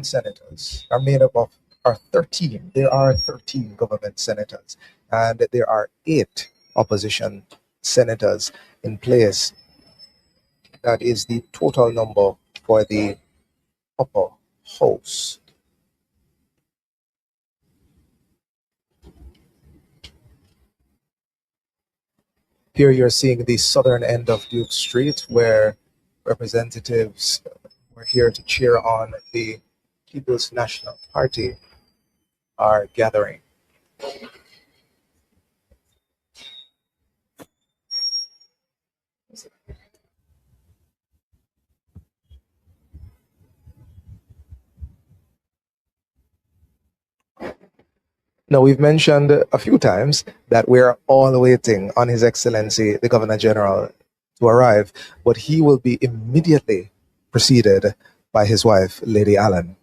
senators are made up of are 13. There are 13 government senators, and there are 8 opposition senators in place. That is the total number for the upper house. Here you're seeing the southern end of Duke Street, where representatives were here to cheer on the People's National Party are gathering. Now, we've mentioned a few times that we're all waiting on His Excellency, the Governor General, to arrive, but he will be immediately preceded by his wife, Lady Allen.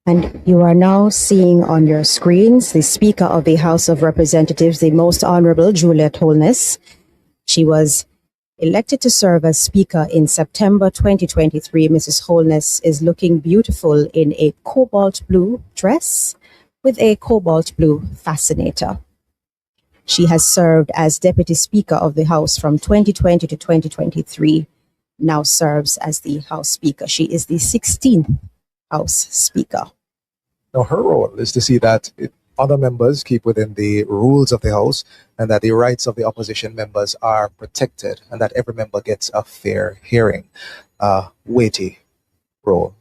And you are now seeing on your screens the Speaker of the House of Representatives, the Most Honorable Juliet Holness. She was elected to serve as Speaker in September 2023. Mrs. Holness is looking beautiful in a cobalt blue dress with a cobalt blue fascinator. She has served as Deputy Speaker of the House from 2020 to 2023, now serves as the House Speaker. She is the 16th House Speaker. Now, her role is to see that other members keep within the rules of the House and that the rights of the opposition members are protected and that every member gets a fair hearing. A weighty role.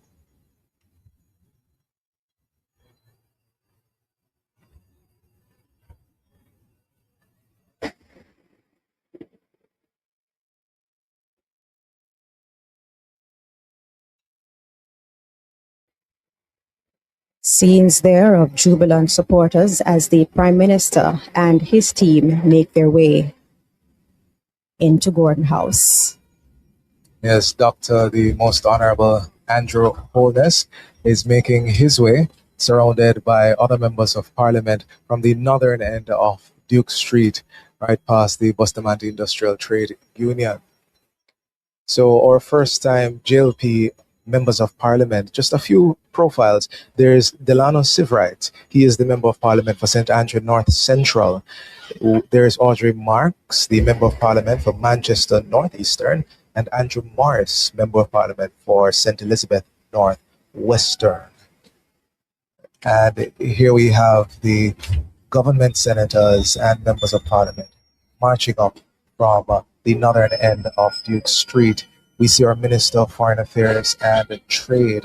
Scenes there of jubilant supporters as the Prime Minister and his team make their way into Gordon House. Yes, the Most Honorable Andrew Holness is making his way, surrounded by other members of Parliament from the northern end of Duke Street, right past the Bustamante Industrial Trade Union. So our first time JLP members of Parliament, just a few profiles. There's Delano Sivright. He is the Member of Parliament for St. Andrew North Central. There's Audrey Marks, the Member of Parliament for Manchester Northeastern, and Andrew Morris, Member of Parliament for St. Elizabeth North Western. And here we have the government senators and members of Parliament marching up from the northern end of Duke Street. We see our Minister of Foreign Affairs and Trade,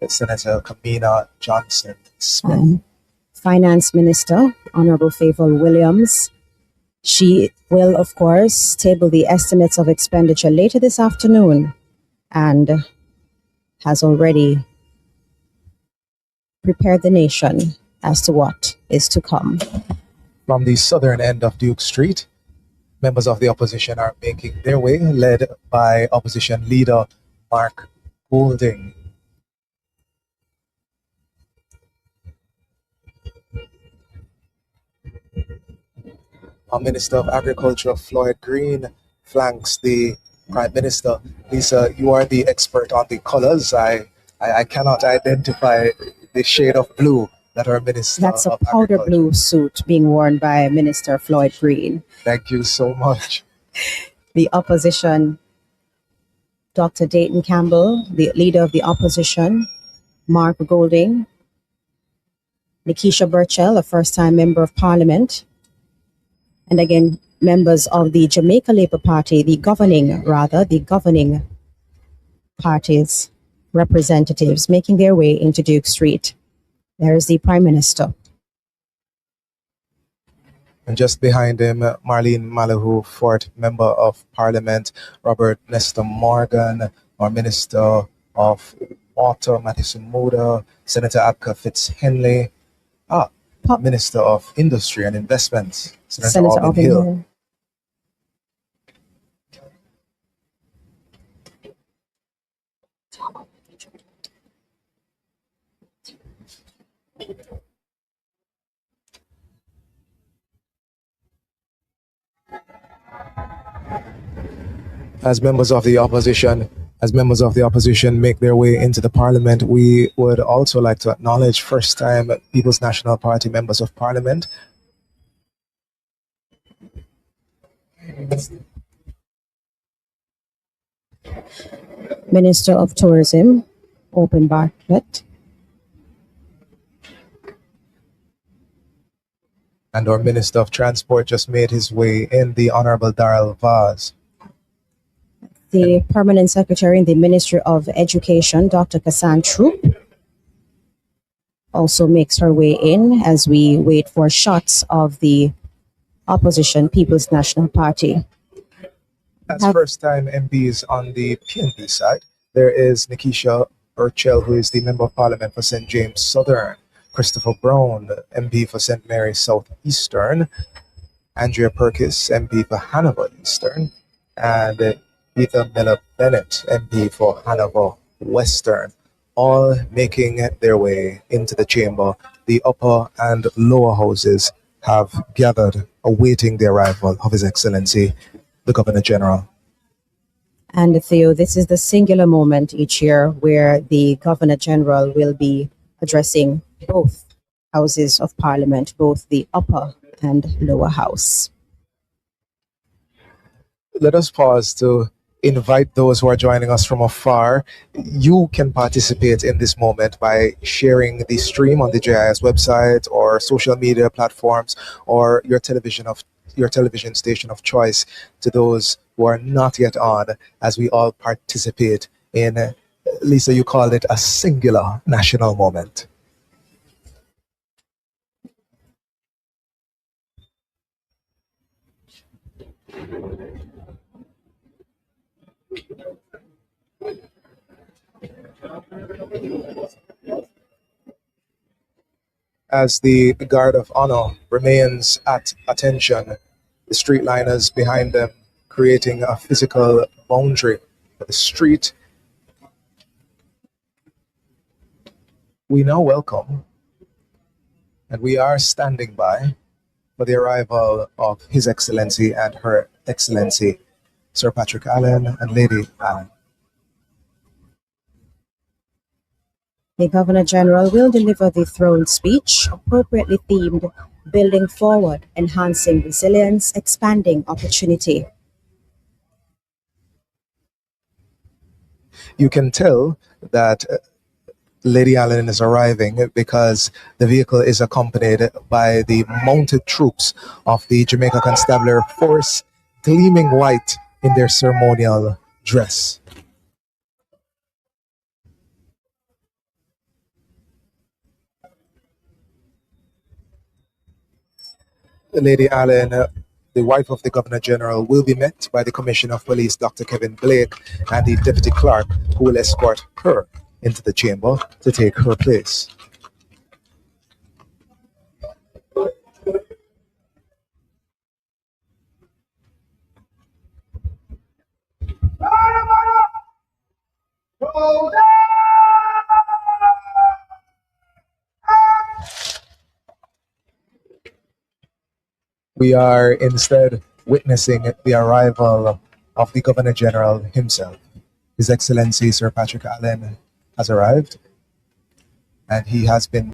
Senator Kamina Johnson Smith. Finance Minister, Honorable Favour Williams. She will, of course, table the estimates of expenditure later this afternoon and has already prepared the nation as to what is to come. From the southern end of Duke Street, members of the opposition are making their way, led by opposition leader Mark Golding. Our Minister of Agriculture, Floyd Green, flanks the Prime Minister. Lisa, you are the expert on the colors. I cannot identify the shade of blue that our Minister That's a of powder blue suit being worn by Minister Floyd Green. Thank you so much. The opposition, Dr. Dayton Campbell, the leader of the opposition, Mark Golding, Nikisha Burchell, a first-time member of Parliament, and again, members of the Jamaica Labour Party, the governing party's representatives making their way into Duke Street. There is the Prime Minister. And just behind him, Marlene Malahoo, fourth Member of Parliament, Robert Nestor Morgan, our Minister of Water, Mattison Moda, Senator Abka Fitzhenley, Minister of Industry and Investments, Senator Alvin Hill. As members of the opposition make their way into the parliament, we would also like to acknowledge first-time People's National Party members of parliament. Minister of Tourism, Open Bartlett. And our Minister of Transport just made his way in, the Honorable Darrell Vaz. The Permanent Secretary in the Ministry of Education, Dr. Kassan Troop, also makes her way in as we wait for shots of the opposition People's National Party. As first-time MPs on the PNP side, there is Nikisha Urchel, who is the Member of Parliament for St. James Southern, Christopher Brown, MP for St. Mary's South Eastern, Andrea Perkis, MP for Hanover Eastern, and Ethan Miller Bennett, MP for Hanover Western, all making their way into the chamber. The upper and lower houses have gathered, awaiting the arrival of His Excellency, the Governor General. And Theo, this is the singular moment each year where the Governor General will be addressing both houses of Parliament, both the upper and lower house. Let us pause to invite those who are joining us from afar. You can participate in this moment by sharing the stream on the JIS website or social media platforms or your television station of choice to those who are not yet on, as we all participate in, Lisa, you called it a singular national moment. As the guard of honor remains at attention, the streetliners behind them creating a physical boundary for the street, we now welcome, and we are standing by for the arrival of His Excellency and Her Excellency, Sir Patrick Allen and Lady Allen. The Governor General will deliver the throne speech, appropriately themed, building forward, enhancing resilience, expanding opportunity. You can tell that Lady Allen is arriving because the vehicle is accompanied by the mounted troops of the Jamaica Constabulary Force, gleaming white in their ceremonial dress. Lady Allen, the wife of the Governor General, will be met by the Commissioner of Police, Dr. Kevin Blake, and the Deputy Clerk, who will escort her into the chamber to take her place. We are instead witnessing the arrival of the Governor General himself. His Excellency Sir Patrick Allen has arrived, and he has been